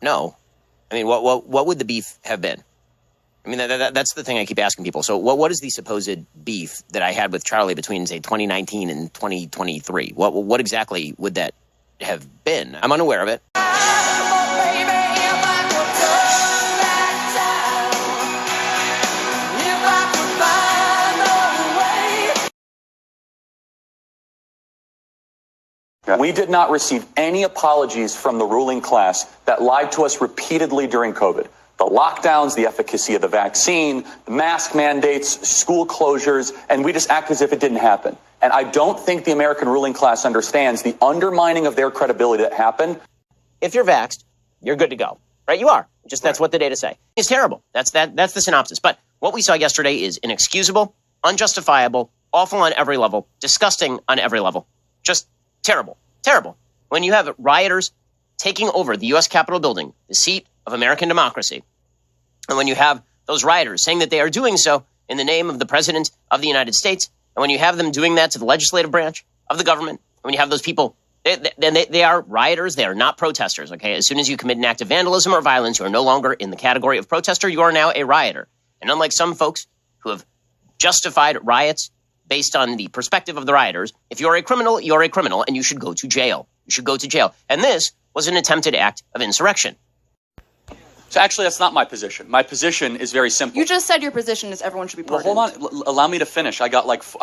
No. I mean, what would the beef have been? I mean, that's the thing I keep asking people. So what is the supposed beef that I had with Charlie between, say, 2019 and 2023? What exactly would that have been? I'm unaware of it. We did not receive any apologies from the ruling class that lied to us repeatedly during COVID. The lockdowns, the efficacy of the vaccine, the mask mandates, school closures, and we just act as if it didn't happen. And I don't think the American ruling class understands the undermining of their credibility that happened. If you're vaxxed, you're good to go, right? You are. Just that's what the data say. It's terrible. That's the synopsis. But what we saw yesterday is inexcusable, unjustifiable, awful on every level, disgusting on every level. Just terrible. Terrible. When you have rioters taking over the U.S. Capitol building, the seat of American democracy, and when you have those rioters saying that they are doing so in the name of the President of the United States, and when you have them doing that to the legislative branch of the government, and when you have those people, they are rioters, they are not protesters, okay? As soon as you commit an act of vandalism or violence, you are no longer in the category of protester, you are now a rioter. And unlike some folks who have justified riots based on the perspective of the rioters, if you're a criminal, you're a criminal, and you should go to jail. You should go to jail. And this was an attempted act of insurrection. So actually, that's not my position. My position is very simple. You just said your position is everyone should be pardoned. Well, hold on. Allow me to finish. I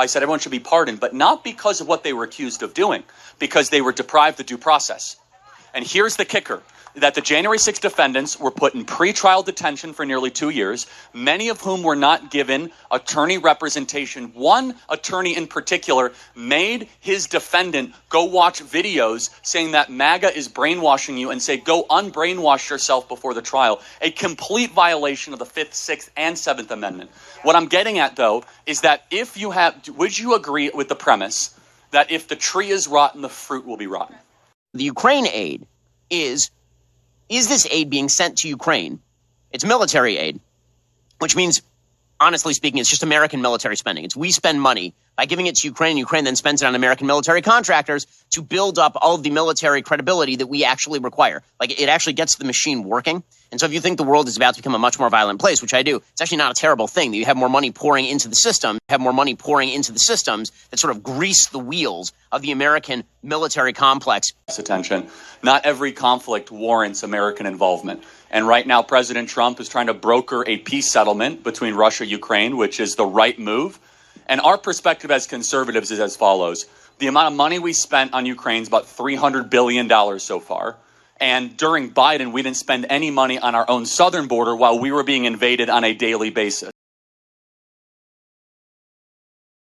said everyone should be pardoned, but not because of what they were accused of doing, because they were deprived of due process. And here's the kicker, that the January 6th defendants were put in pretrial detention for nearly 2 years, many of whom were not given attorney representation. One attorney in particular made his defendant go watch videos saying that MAGA is brainwashing you and say, go unbrainwash yourself before the trial. A complete violation of the 5th, 6th, and 7th Amendment. What I'm getting at, though, is that would you agree with the premise that if the tree is rotten, the fruit will be rotten? The Ukraine aid is this aid being sent to Ukraine? It's military aid, which means, honestly speaking, it's just American military spending. It's we spend money by giving it to Ukraine. Ukraine then spends it on American military contractors to build up all of the military credibility that we actually require. Like, it actually gets the machine working. And so if you think the world is about to become a much more violent place, which I do, it's actually not a terrible thing that you have more money pouring into the system, that sort of grease the wheels of the American military complex. Attention. Not every conflict warrants American involvement. And right now, President Trump is trying to broker a peace settlement between Russia and Ukraine, which is the right move. And our perspective as conservatives is as follows. The amount of money we spent on Ukraine is about $300 billion so far. And during Biden, we didn't spend any money on our own southern border while we were being invaded on a daily basis.